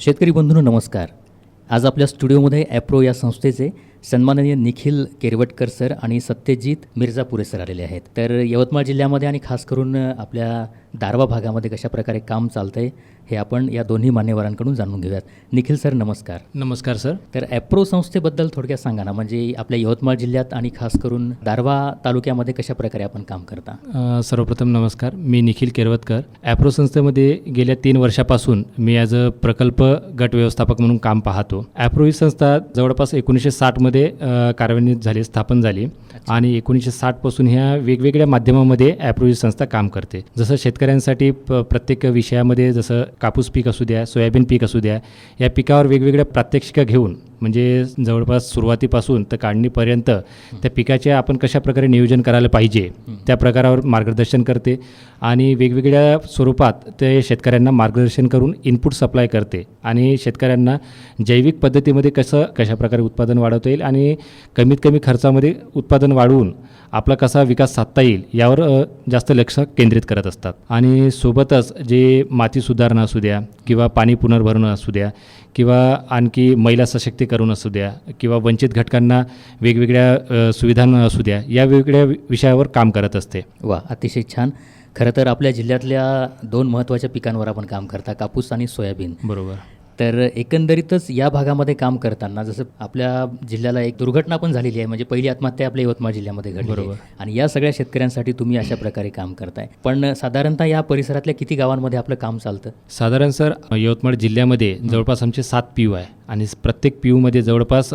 शेतकरी बंधूंनो नमस्कार. आज आपल्या स्टुडिओमध्ये ॲप्रो या संस्थेचे सन्माननीय निखिल केरवटकर सर आणि सत्यजित मिर्झापुरे सर आलेले आहेत. तर यवतमाळ जिल्ह्यामध्ये आणि खास करून आपल्या दारवा भागामध्ये कशा प्रकारे काम चालतं आहे हे आपण या दोन्ही मान्यवरांकडून जाणून घेऊयात. निखिल सर नमस्कार. नमस्कार सर. तर ॲप्रो संस्थेबद्दल थोडक्यात सांगा ना, म्हणजे आपल्या यवतमाळ जिल्ह्यात आणि खास करून दारवा तालुक्यामध्ये कशा प्रकारे आपण काम करता. सर्वप्रथम नमस्कार. मी निखिल केरवतकर. ॲप्रो संस्थेमध्ये गेल्या 3 वर्षापासून मी ॲज अ प्रकल्प गट व्यवस्थापक म्हणून काम पाहतो. ॲप्रो ही संस्था जवळपास 1960मध्ये कार्यान्वित झाली, स्थापन झाली आणि 1960 पासून ह्या वेगवेगळ्या माध्यमामध्ये ॲप्रो ही संस्था काम करते. जसं शेतकऱ्यांसाठी प्रत्येक विषयामध्ये जसं कापूस पीक असू द्या, सोयाबीन पीक असू द्या, या पिकावर वेगवेगळ्या प्रात्यक्षिका घेऊन म्हणजे जवळपास सुरुवातीपासून तर काढणीपर्यंत त्या पिकाचे आपण कशा प्रकारे नियोजन करायला पाहिजे त्या प्रकारावर मार्गदर्शन करते आणि वेगवेगळ्या स्वरूपात ते शेतकऱ्यांना मार्गदर्शन करून इनपुट सप्लाय करते आणि शेतकऱ्यांना जैविक पद्धतीमध्ये कशा प्रकारे उत्पादन वाढवता येईल आणि कमीत कमी खर्चामध्ये उत्पादन वाढवून आपला कसा विकास साधता येईल यावर जास्त लक्ष केंद्रित करत असतात. आणि सोबतच जे माती सुधारणा असू द्या किंवा पाणी पुनर्भरण असू द्या किंवा आणखी महिला सशक्तीकरण असू द्या किंवा वंचित घटकांना वेगवेगळ्या सुविधांना असू द्या, या वेगवेगळ्या विषयावर काम करत असते. वा, अतिशय छान. खरं तर आपल्या जिल्ह्यातल्या 2 महत्त्वाच्या पिकांवर आपण काम करता, कापूस आणि सोयाबीन. बरोबर. तर एकंदरीतच या भागामध्ये काम करताना जसं आपल्या जिल्ह्याला एक दुर्घटना पण झालेली आहे, म्हणजे पहिली आत्महत्या आपल्या यवतमाळ जिल्ह्यामध्ये घडली आहे आणि या सगळ्या शेतकऱ्यांसाठी तुम्ही अशा प्रकारे काम करताय. पण साधारणतः या परिसरातल्या किती गावांमध्ये आपलं काम चालतं? साधारण सर यवतमाळ जिल्ह्यामध्ये जवळपास आमचे 7 PU आहे आणि प्रत्येक PUमध्ये जवळपास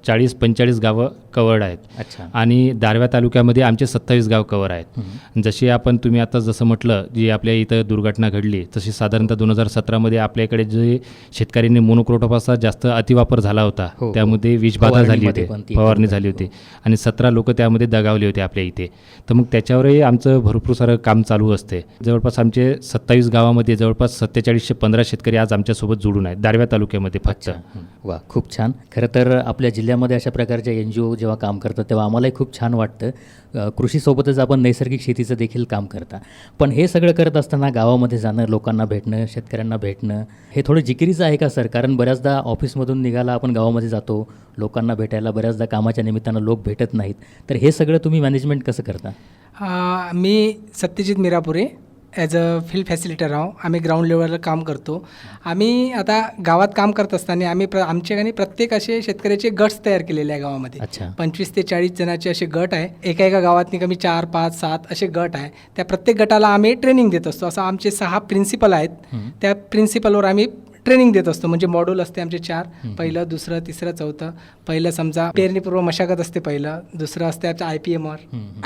40-45 गावं कवर्ड आहेत. अच्छा. आणि दारव्या तालुक्यामध्ये आमचे 27 गाव कवर आहेत. जशी तुम्ही आता जसं म्हटलं जी आपल्या इथं दुर्घटना घडली तशी साधारणतः 2017मध्ये आपल्या इकडे जे शेतकऱ्यांनी मोनोक्रोटोफासचा जास्त अतिवापर झाला होता, त्यामध्ये विषबाधा झाली होती, फवारणी झाली होती आणि 17 लोक त्यामध्ये दगावले होते आपल्या इथे. तर मग त्याच्यावरही आमचं भरपूर सारं काम चालू असते. जवळपास आमचे 27 गावामध्ये जवळपास 4715 शेतकरी आज आमच्यासोबत जोडून आहेत दारव्या तालुक्यामध्ये फक्त. वा, खूप छान. खरं तर आपल्या जिल्ह्यामध्ये अशा प्रकारच्या NGO जेव्हा काम करतात तेव्हा आम्हालाही खूप छान वाटतं. कृषीसोबतच आपण नैसर्गिक शेतीचं देखील काम करता. पण हे सगळं करत असताना गावामध्ये जाणं, लोकांना भेटणं, शेतकऱ्यांना भेटणं हे थोडं जिकिरीचं आहे का सर? कारण बऱ्याचदा ऑफिसमधून निघाला आपण गावामध्ये जातो लोकांना भेटायला, बऱ्याचदा कामाच्या निमित्तानं लोक भेटत नाहीत. तर हे सगळं तुम्ही मॅनेजमेंट कसं करता? मी सत्यजित मिरापुरे ॲज अ फील्ड फॅसिलिटर आहो. आम्ही ग्राउंड लेवलला काम करतो. आम्ही आता गावात काम करत असताना आम्ही आमच्याकडे प्रत्येक असे शेतकऱ्याचे गट्स तयार केलेले आहे गावामध्ये. 25 ते 40 जणांचे असे गट आहे. एका गावातनी कमी 4, 5, 7 असे गट आहे. त्या प्रत्येक गटाला आम्ही ट्रेनिंग देत असतो. असं आमचे 6 प्रिन्सिपल आहेत. त्या प्रिन्सिपलवर आम्ही ट्रेनिंग देत असतो. म्हणजे मॉड्यूल असते आमचे 4, पहिलं, दुसरं, तिसरं, चौथं. पहिलं समजा पेरणीपूर्व मशागत असते पहिलं, दुसरं असते आमचं IPMR,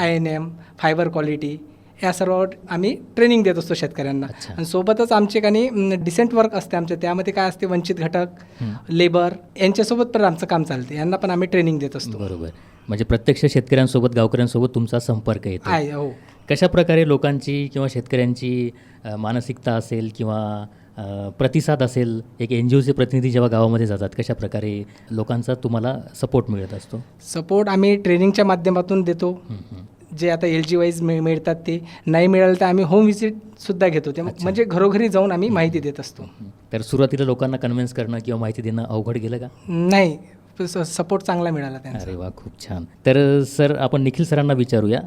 INM, फायबर क्वालिटी, या सर्व आम्ही ट्रेनिंग देत असतो शेतकऱ्यांना. आणि सोबतच आमचे काही डिसेंट वर्क असते आमचं. त्यामध्ये काय असते, वंचित घटक, लेबर यांच्यासोबत पण आमचं काम चालते. यांना पण आम्ही ट्रेनिंग देत असतो. बरोबर. म्हणजे प्रत्यक्ष शेतकऱ्यांसोबत, गावकऱ्यांसोबत तुमचा संपर्क येतो आहे. हो. कशा प्रकारे लोकांची किंवा शेतकऱ्यांची मानसिकता असेल किंवा प्रतिसाद असेल, एक NGOचे प्रतिनिधी जेव्हा गावामध्ये जातात कशा प्रकारे लोकांचा तुम्हाला सपोर्ट मिळत असतो? सपोर्ट आम्ही ट्रेनिंगच्या माध्यमातून देतो. जे आता LG वाईज मिळतात ते नाही मिळालं तर आम्ही होम व्हिजिटसुद्धा घेतो. ते म्हणजे घरोघरी जाऊन आम्ही माहिती देत असतो. तर सुरुवातीला लोकांना कन्व्हिन्स करणं किंवा माहिती देणं अवघड गेलं का? नाही, सपोर्ट चांगला मिळाला त्यांचा. अरे वा, खूप छान. तर सर आपण निखिल सरांना विचारूया,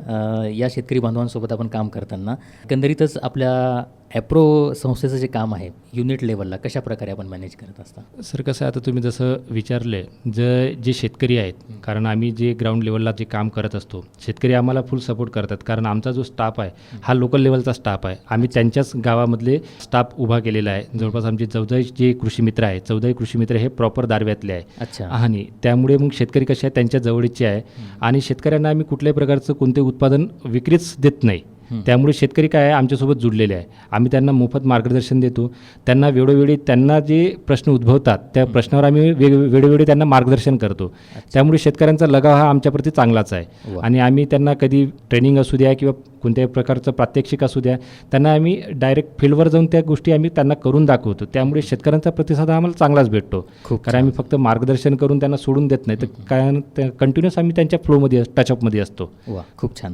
या शेतकरी बांधवांसोबत आपण काम करताना एकंदरीतच आपल्या ॲप्रो संस्थेचं जे काम आहे युनिट लेवलला कशा प्रकारे आपण मॅनेज करत असता? सर कसं आता तुम्ही जसं विचारले, जे शेतकरी आहेत, कारण आम्ही जे ग्राउंड लेवलला जे काम करत असतो शेतकरी आम्हाला फुल सपोर्ट करतात. कारण आमचा जो स्टाफ आहे हा लोकल लेवलचा स्टाफ आहे. आम्ही त्यांच्याच गावामधले स्टाफ उभा केलेला आहे. जवळपास आमचे 14 जे कृषी मित्र आहेत, 14 कृषी मित्र हे प्रॉपर दारव्यातले आहे. अच्छा. आणि त्यामुळे मग शेतकरी कसे आहेत त्यांच्या जवळचे आहे आणि शेतकऱ्यांना आम्ही कुठल्याही प्रकारचं कोणते उत्पादन विक्रीच देत नाही. त्यामुळे शेतकरी काय आहे आमच्यासोबत जुडलेले आहे. आम्ही त्यांना मोफत मार्गदर्शन देतो. त्यांना वेळोवेळी त्यांना जे प्रश्न उद्भवतात त्या प्रश्नावर आम्ही वेळोवेळी त्यांना मार्गदर्शन करतो. त्यामुळे शेतकऱ्यांचा लगाव हा आमच्याप्रती चांगलाच आहे. आणि आम्ही त्यांना कधी ट्रेनिंग असू द्या किंवा कोणत्याही प्रकारचं प्रात्यक्षिक असू द्या, त्यांना आम्ही डायरेक्ट फील्डवर जाऊन त्या गोष्टी आम्ही त्यांना करून दाखवतो. त्यामुळे शेतकऱ्यांचा प्रतिसाद हा आम्हाला चांगलाच भेटतो. खूप कारण आम्ही फक्त मार्गदर्शन करून त्यांना सोडून देत नाही, तर कारण कंटिन्युअस आम्ही त्यांच्या फ्लोमध्ये टचअपमध्ये असतो. वा, खूप छान.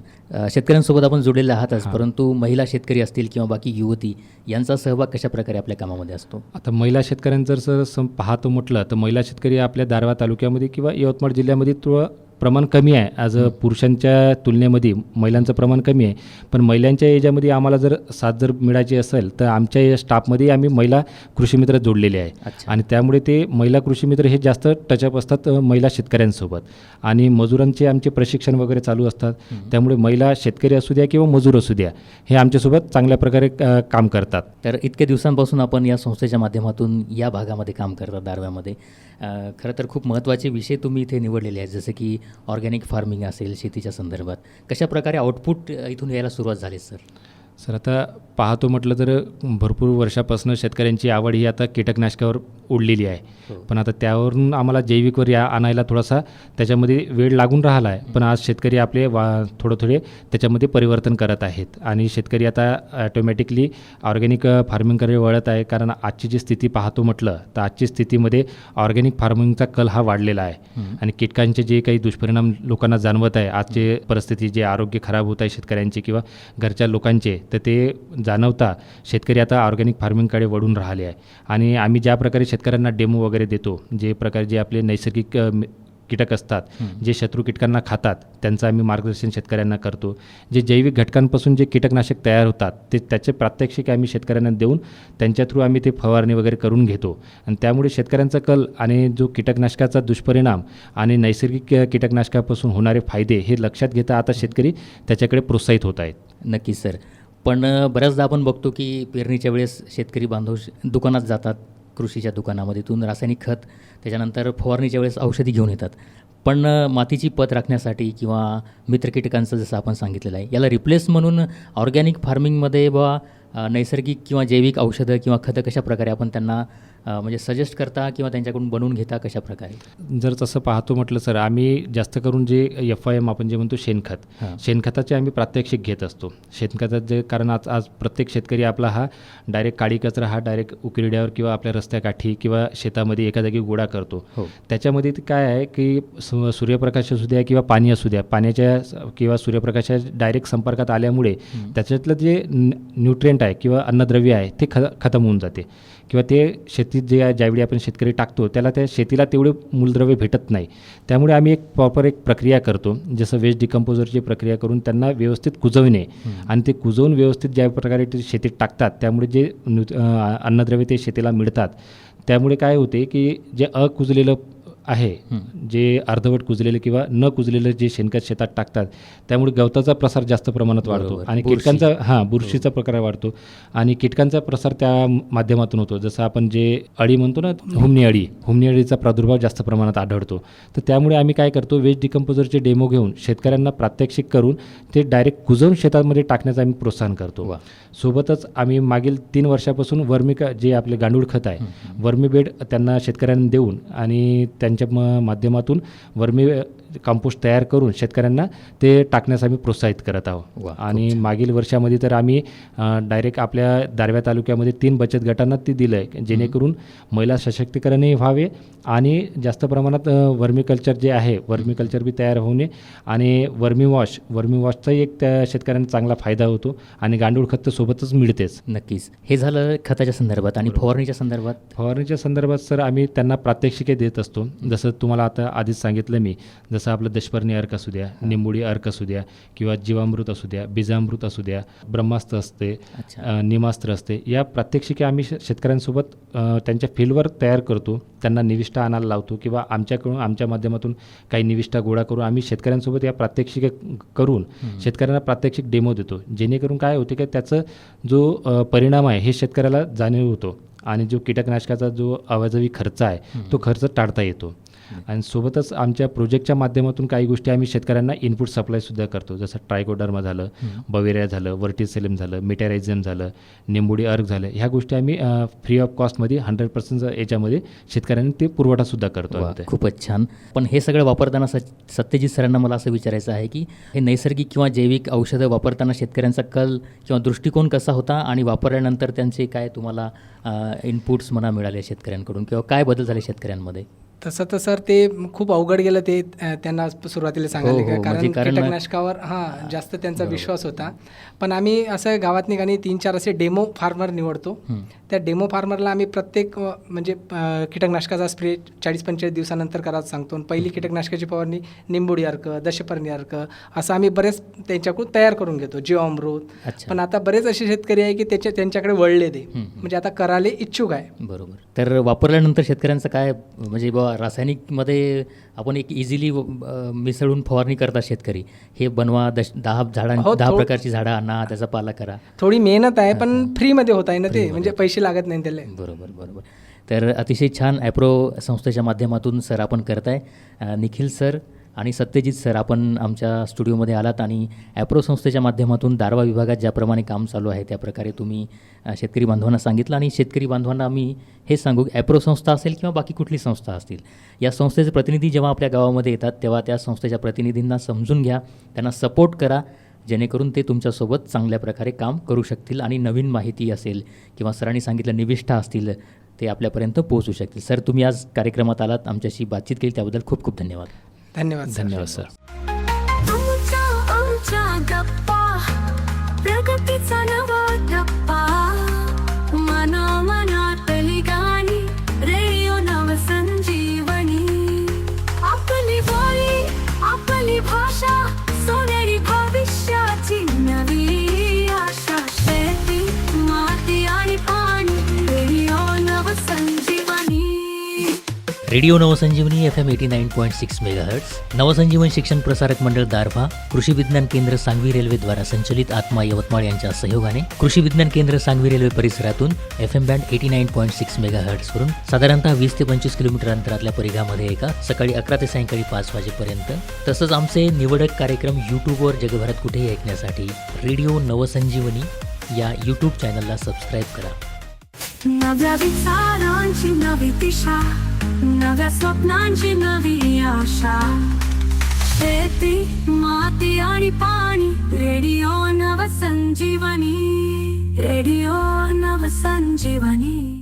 शेतकऱ्यांसोबत आपण जोडलेले आहातच, परंतु महिला शेतकरी असतील किंवा बाकी युवती यांचा सहभाग कशा प्रकारे आपल्या कामामध्ये असतो? आता महिला शेतकऱ्यांचं जर पाहतो म्हटलं तर महिला शेतकरी आपल्या दारव्हा तालुक्यामध्ये किंवा यवतमाळ जिल्ह्यामध्ये थोडं प्रमाण कमी आहे. ॲज अ पुरुषांच्या तुलनेमध्ये महिलांचं प्रमाण कमी आहे. पण महिलांच्या याच्यामध्ये आम्हाला जर साथ जर मिळायची असेल तर आमच्या या स्टाफमध्ये आम्ही महिला कृषीमित्र जोडलेले आहे. अच्छा. आणि त्यामुळे ते महिला कृषीमित्र हे जास्त टचअप असतात महिला शेतकऱ्यांसोबत. आणि मजुरांचे आमचे प्रशिक्षण वगैरे चालू असतात. त्यामुळे महिला शेतकरी असू द्या किंवा मजूर असू द्या, हे आमच्यासोबत चांगल्या प्रकारे काम करतात. तर इतक्या दिवसांपासून आपण या संस्थेच्या माध्यमातून या भागामध्ये काम करतात, दारव्यामध्ये. खरं तर खूप महत्त्वाचे विषय तुम्ही इथे निवडलेले आहेत, जसं की ऑर्गॅनिक फार्मिंग असेल, शेतीच्या संदर्भात. कशा प्रकारे आउटपुट इथून यायला सुरुवात झाली सर? सर, आता पाहतो म्हटलं तर भरपूर वर्षापासून शेतकऱ्यांची आवड ही आता कीटकनाशकावर उडलेली आहे. पण आता त्यावरून आम्हाला जैविकवर आणायला थोडासा त्याच्यामध्ये वेळ लागून राहिला आहे. पण आज शेतकरी आपले थोडे त्याच्यामध्ये परिवर्तन करत आहेत आणि शेतकरी आता ॲटोमॅटिकली ऑर्गॅनिक फार्मिंगकडे वळत आहे. कारण आजची जी स्थिती पाहतो म्हटलं तर आजची स्थितीमध्ये ऑर्गॅनिक फार्मिंगचा कल हा वाढलेला आहे. आणि कीटकांचे जे काही दुष्परिणाम लोकांना जाणवत आहे, आजची परिस्थिती जे आरोग्य खराब होत आहे शेतकऱ्यांचे किंवा घरच्या लोकांचे, तर ते जाणवता शेतकरी आता ऑर्गॅनिक फार्मिंगकडे वळून राहिले आहे. आणि आम्ही ज्या प्रकारे शेतकऱ्यांना डेमो वगैरे देतो, जे प्रकारे जे आपले नैसर्गिक कीटक असतात, जे शत्रू कीटकांना खातात, त्यांचं आम्ही मार्गदर्शन शेतकऱ्यांना करतो. जे जैविक घटकांपासून जे कीटकनाशक तयार होतात त्याचे प्रात्यक्षिक आम्ही शेतकऱ्यांना देऊन त्यांच्या थ्रू आम्ही ते फवारणी वगैरे करून घेतो. आणि त्यामुळे शेतकऱ्यांचा कल आणि जो कीटकनाशकाचा दुष्परिणाम आणि नैसर्गिक कीटकनाशकापासून होणारे फायदे हे लक्षात घेता आता शेतकरी त्याच्याकडे प्रोत्साहित होत आहेत. नक्कीच सर. पण बऱ्याचदा आपण बघतो की पेरणीच्या वेळेस शेतकरी बांधव दुकानात जातात, कृषीच्या दुकानामध्ये, तिथून रासायनिक खत, त्याच्यानंतर फवारणीच्या वेळेस औषधी घेऊन येतात. पण मातीची पत राखण्यासाठी किंवा मित्र कीटकांचं जसं आपण सांगितलेलं आहे, याला रिप्लेस म्हणून ऑर्गॅनिक फार्मिंगमध्ये नैसर्गिक किंवा जैविक औषधं किंवा खतं कशा प्रकारे आपण त्यांना म्हणजे सजेस्ट करता किंवा त्यांच्याकडून बनवून घेता, कशा प्रकारे? जर तसं पाहतो म्हटलं सर, आम्ही जास्त करून जे FIM आपण जे म्हणतो शेणखत, शेणखताचे आम्ही प्रात्यक्षिक घेत असतो. शेणखतात जे कारण आज प्रत्येक शेतकरी आपला हा डायरेक्ट काडी कचरा हा डायरेक्ट उकिरड्यावर किंवा आपल्या रस्त्याकाठी किंवा शेतामध्ये एका जागी गोळा करतो. त्याच्यामध्ये काय आहे की सूर्यप्रकाश असू द्या किंवा पाणी असू द्या, पाण्याच्या किंवा सूर्यप्रकाशाच्या डायरेक्ट संपर्कात आल्यामुळे त्याच्यातलं जे न्यूट्रिएंट आहे किंवा अन्नद्रव्य आहे ते खतम होऊन जाते किंवा ते शेतीत ज्यावेळी आपण शेतकरी टाकतो त्याला त्या शेतीला तेवढे मूलद्रव्य भेटत नाही. त्यामुळे आम्ही एक प्रॉपर प्रक्रिया करतो, जसं वेस्ट डिकम्पोजरची प्रक्रिया करून त्यांना व्यवस्थित कुजवणे आणि ते कुजवून व्यवस्थित ज्या प्रकारे ते शेतीत टाकतात त्यामुळे जे अन्नद्रव्य ते शेतीला मिळतात. त्यामुळे काय होते की जे अकुजलेलं आहे, जे अर्धवट कुजलेलं किंवा न कुजलेलं जे शेणखत शेतात टाकतात त्यामुळे गवताचा प्रसार जास्त प्रमाणात वाढतो आणि कीटकांचा बुरशीचा प्रकार वाढतो आणि कीटकांचा प्रसार त्या माध्यमातून होतो. जसं आपण जे अळी म्हणतो ना, हुमणी अळीचा प्रादुर्भाव जास्त प्रमाणात आढळतो. तर त्यामुळे आम्ही काय करतो, वेस्ट डिकम्पोजरचे डेमो घेऊन शेतकऱ्यांना प्रात्यक्षिक करून ते डायरेक्ट कुजवून शेतामध्ये टाकण्याचं आम्ही प्रोत्साहन करतो. सोबतच आम्ही मागील 3 वर्षापासून जे आपले गांडूळ खत आहे, वर्मी बेड त्यांना शेतकऱ्यांना देऊन आणि त्यांच्या माध्यमातून वर्मी कंपोस्ट तयार करून शेतकऱ्यांना ते टाकण्यास आम्ही प्रोत्साहित करत आहोत. आणि मागील वर्षामध्ये तर आम्ही डायरेक्ट आपल्या दारव्हा तालुक्यामध्ये 3 बचत गटांना ते दिलं आहे, जेणेकरून महिला सशक्तीकरणही व्हावे आणि जास्त प्रमाणात वर्मीकल्चर जे आहे, वर्मीकल्चर बी तयार होणे आणि वर्मी वॉशचाही एक त्या शेतकऱ्यांना चांगला फायदा होतो आणि गांडूळ खत तर सोबतच मिळतेच. नक्कीच. हे झालं खताच्या संदर्भात. आणि फवारणीच्या संदर्भात सर आम्ही त्यांना प्रात्यक्षिके देत असतो. जसं तुम्हाला आता आधीच सांगितलं मी, जसं आपलं दशपर्णी अर्क असू द्या, निंबोळी अर्क असू द्या किंवा जीवामृत असू द्या, बीजामृत असू द्या, ब्रह्मास्त्र असते, निमास्त्र असते, या प्रात्यक्षिके आम्ही शेतकऱ्यांसोबत त्यांच्या फील्डवर तयार करतो. त्यांना निविष्ठा आणायला लावतो किंवा आमच्या माध्यमातून काही निविष्ठा गोळा करून आम्ही शेतकऱ्यांसोबत या प्रात्यक्षिके करून शेतकऱ्यांना प्रात्यक्षिक डेमो देतो. जेणेकरून काय होते की त्याचं जो परिणाम आहे हे शेतकऱ्याला जाणीव होतो आणि जो कीटकनाशकाचा जो अवाजवी खर्च आहे तो खर्च टाळता येतो. आणि सोबतच आमच्या प्रोजेक्टच्या माध्यमातून काही गोष्टी आम्ही शेतकऱ्यांना इनपुट सप्लायसुद्धा करतो. जसं ट्रायकोडर्मा झालं, बवेरिया झालं, वर्टिसेलम झालं, मेटॅरायझम झालं, निंबोडी अर्क झालं, ह्या गोष्टी आम्ही फ्री ऑफ कॉस्टमध्ये 100% याच्यामध्ये शेतकऱ्यांना ते पुरवठासुद्धा करतो. वा, आम्ही ते. खूपच छान. पण हे सगळं वापरताना सत्यजित सरांना मला असं विचारायचं आहे की हे नैसर्गिक किंवा जैविक औषधं वापरताना शेतकऱ्यांचा कल किंवा दृष्टिकोन कसा होता आणि वापरल्यानंतर त्यांचे काय तुम्हाला इनपुट्स म्हणा मिळाले शेतकऱ्यांकडून किंवा काय बदल झाले शेतकऱ्यांमध्ये? तसं तर सर ते खूप अवघड गेलं ते त्यांना सुरुवातीला सांगायला हो, कारण म्हणजे कारण- कीटकनाशकावर जास्त त्यांचा विश्वास होता. पण आम्ही असं गावात निघाणी 3-4 असे डेमो फार्मर निवडतो. त्या डेमो फार्मरला आम्ही प्रत्येक म्हणजे कीटकनाशकाचा स्प्रे 40-45 दिवसानंतर करायला सांगतो. आणि पहिली कीटकनाशकाची फवारणी निंबोडी अर्क, दशपर्णी अर्क असं आम्ही बरेच त्यांच्याकडून तयार करून घेतो, जीवामृत. अच्छा. पण आता बरेच असे शेतकरी आहे की त्यांच्याकडे वळले ते म्हणजे आता करायला इच्छुक आहे. बरोबर. तर वापरल्यानंतर शेतकऱ्यांचं काय म्हणजे बाबा रासायनिकमध्ये आपण एक इझिली मिसळून फवारणी करतात शेतकरी. हे बनवा 10 प्रकारची झाडं आणा, त्याचा पाला करा. थोडी मेहनत आहे पण फ्रीमध्ये होत आहे ना ते, म्हणजे पैसे लागत नाही त्याला. बरोबर बरोबर. तर अतिशय छान ॲप्रो संस्थेच्या माध्यमातून सर आपण करताय. निखिल सर आणि सत्यजित सर आपण आमच्या स्टुडिओमध्ये आलात आणि ॲप्रो संस्थेच्या माध्यमातून दारवा विभागात ज्याप्रमाणे काम चालू आहे त्या प्रकारे तुम्ही शेतकरी बांधवांना सांगितलं. आणि शेतकरी बांधवांना आम्ही हे सांगू की ॲप्रो संस्था असेल किंवा बाकी कुठली संस्था असतील, या संस्थेचे प्रतिनिधी जेव्हा आपल्या गावामध्ये येतात तेव्हा त्या संस्थेच्या प्रतिनिधींना समजून घ्या, त्यांना सपोर्ट करा, जेणेकरून ते तुमच्यासोबत चांगल्या प्रकारे काम करू शकतील आणि नवीन माहिती असेल किंवा सरांनी सांगितलं निविष्ठा असतील ते आपल्यापर्यंत पोहोचू शकतील. सर, तुम्ही आज कार्यक्रमात आलात, आमच्याशी बातचीत केली, त्याबद्दल खूप खूप धन्यवाद. धन्यवाद सर. आमच्या गप्पा प्रगतीचा नवा टप्पा मनातली गाणी रेडिओ नवसंजीवनी आपली बोली आपली भाषा सोनेरी भविष्याची नवी आशा शेती माती आणि पाणी रेडिओ नवसंजीवनी. रेडिओ नवसंजीवनी FM 89.6 MHz, नवसंजीवन शिक्षण प्रसारक मंडळ दारव्हा, कृषी विज्ञान केंद्र सांगवी रेल्वेद्वारा संचलित आत्मा यवतमाळ यांच्या सहयोगाने कृषी विज्ञान केंद्र सांगवी रेल्वे परिसरातून FM बँड 89.6 MHz वरून साधारणतः 20 ते 25 किलोमीटर अंतरातल्या परिघामध्ये एका सकाळी 11 ते सायंकाळी 5 वाजेपर्यंत. तसंच आमचे निवडक कार्यक्रम यूट्यूबवर जगभरात कुठेही ऐकण्यासाठी रेडिओ नवसंजीवनी या यूट्यूब चॅनलला सबस्क्राईब करा. नव्या विचारांची नवी दिशा, नव्या स्वप्नांची नवी आशा शेती माती आणि पाणी रेडिओ नवसंजीवनी रेडिओ नवसंजीवनी.